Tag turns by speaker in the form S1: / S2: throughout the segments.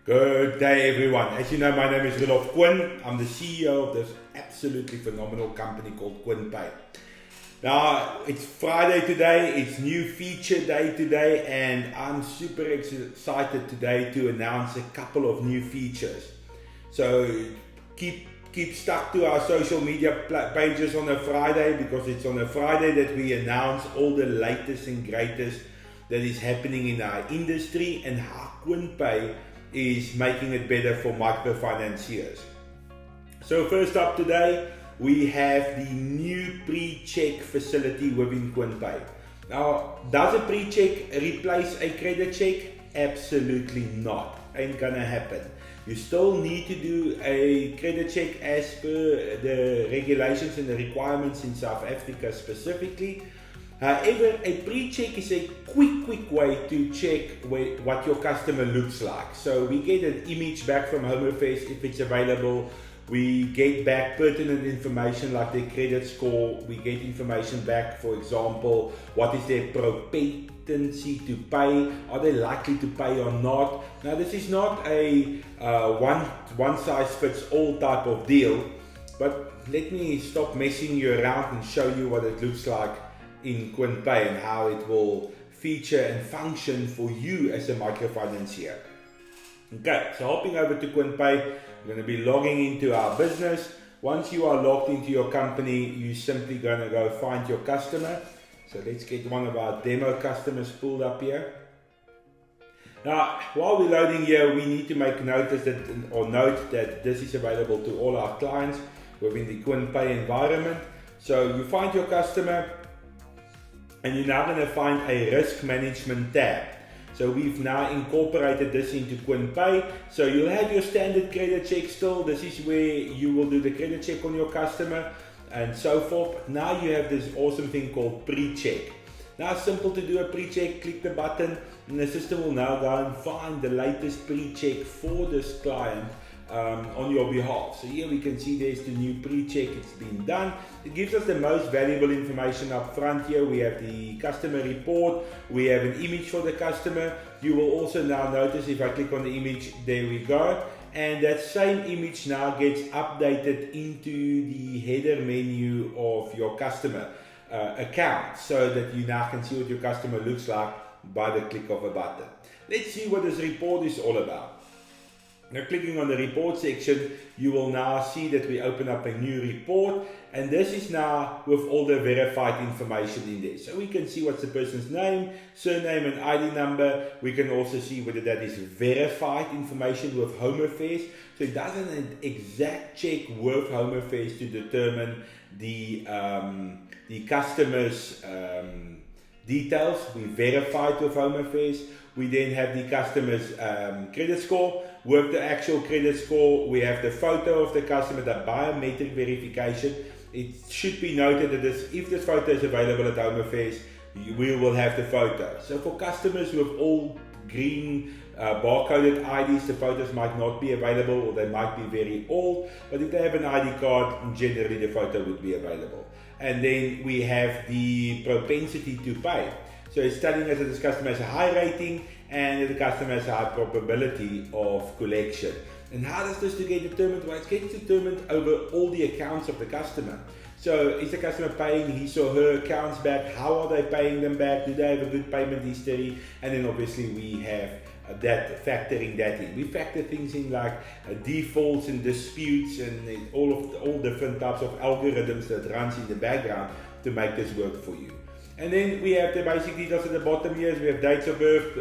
S1: Good day everyone. As you know, my name is Quinn. I'm the CEO of this absolutely phenomenal company called Quinn Pay. Now, it's Friday today, it's new feature day today, and I'm super excited today to announce a couple of new features. So keep stuck to our social media pages on a Friday, because it's on a Friday that we announce all the latest and greatest that is happening in our industry and how Quinn Pay is making it better for micro-financiers. So first up today, we have the new pre-check facility within Quinn Pay. Now, does a pre-check replace a credit check? Absolutely not. Ain't gonna happen. You still need to do a credit check as per the regulations and the requirements in South Africa specifically. However, a pre-check is a quick way to check what your customer looks like. So we get an image back from Home Affairs if it's available. We get back pertinent information like their credit score. We get information back, for example, what is their propensity to pay? Are they likely to pay or not? Now, this is not a one size fits all type of deal, but let me stop messing you around and show you what it looks like in Quinn Pay and how it will feature and function for you as a microfinancier. Okay, so hopping over to Quinn Pay, we're going to be logging into our business. Once you are logged into your company, you're simply going to go find your customer. So let's get one of our demo customers pulled up here. Now, while we're loading here, we need to make note that this is available to all our clients within the Quinn Pay environment. So you find your customer, and you're now going to find a risk management tab. So we've now incorporated this into Quinn Pay. So you'll have your standard credit check still. This is where you will do the credit check on your customer and so forth. Now you have this awesome thing called pre-check. Now it's simple to do a pre-check. Click the button and the system will now go and find the latest pre-check for this client on your behalf. So here we can see there's the new pre-check, it's been done. It gives us the most valuable information up front here. We have the customer report, we have an image for the customer. You will also now notice if I click on the image, there we go. And that same image now gets updated into the header menu of your customer account, so that you now can see what your customer looks like by the click of a button. Let's see what this report is all about. Now, clicking on the report section, you will now see that we open up a new report, and this is now with all the verified information in there. So we can see what's the person's name, surname and ID number. We can also see whether that is verified information with Home Affairs. So it does an exact check with Home Affairs to determine the customer's details. We verified with Home Affairs. We then have the customer's credit score. With the actual credit score, we have the photo of the customer, the biometric verification. It should be noted that if this photo is available at Home Affairs, we will have the photo. So for customers with all green barcoded IDs, the photos might not be available, or they might be very old. But if they have an ID card, generally the photo would be available. And then we have the propensity to pay. So it's telling us that this customer has a high rating and that the customer has a high probability of collection. And how does this get determined? Well, it gets determined over all the accounts of the customer. So is the customer paying his or her accounts back? How are they paying them back? Do they have a good payment history? And then obviously we have factoring that in. We factor things in like defaults and disputes and all different types of algorithms that runs in the background to make this work for you. And then we have the basic details at the bottom here. We have dates of birth,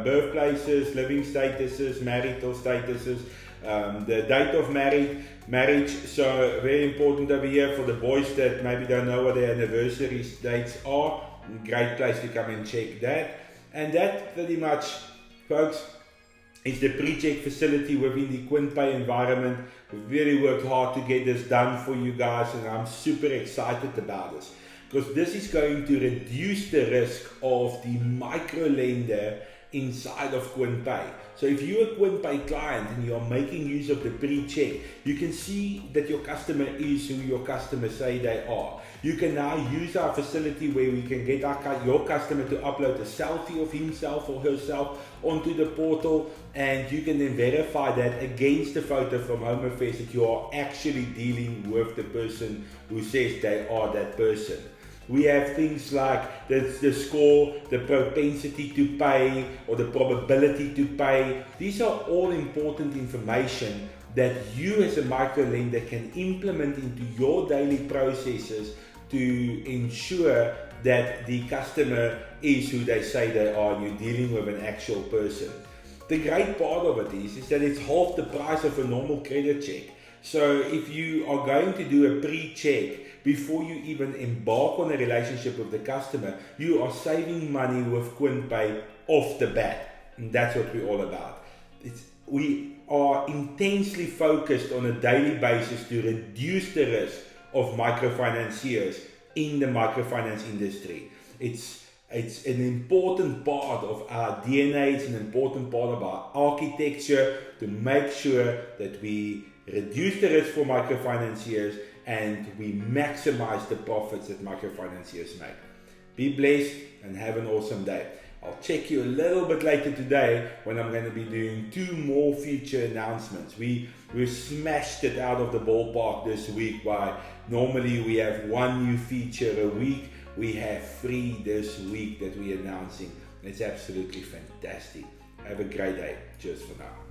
S1: birthplaces, living statuses, marital statuses, the date of marriage. So very important over here for the boys that maybe don't know what their anniversary dates are. Great place to come and check that. And that pretty much, folks, is the pre-check facility within the Quinn Pay environment. We've really worked hard to get this done for you guys, and I'm super excited about this, because this is going to reduce the risk of the micro lender inside of Quinn Pay. So if you're a Quinn Pay client and you're making use of the pre-check, you can see that your customer is who your customers say they are. You can now use our facility where we can get your customer to upload a selfie of himself or herself onto the portal, and you can then verify that against the photo from Home Affairs that you are actually dealing with the person who says they are that person. We have things like the score, the propensity to pay, or the probability to pay. These are all important information that you as a micro lender can implement into your daily processes to ensure that the customer is who they say they are and you're dealing with an actual person. The great part of it is that it's half the price of a normal credit check. So if you are going to do a pre-check before you even embark on a relationship with the customer, you are saving money with Quinn Pay off the bat. And that's what we're all about. We are intensely focused on a daily basis to reduce the risk of microfinanciers in the microfinance industry. It's an important part of our DNA, it's an important part of our architecture to make sure that we reduce the risk for microfinanciers and we maximize the profits that microfinanciers make. Be blessed and have an awesome day. I'll check you a little bit later today when I'm going to be doing 2 more feature announcements. We smashed it out of the ballpark this week. By normally we have 1 new feature a week. We have 3 this week that we're announcing. It's absolutely fantastic. Have a great day. Cheers for now.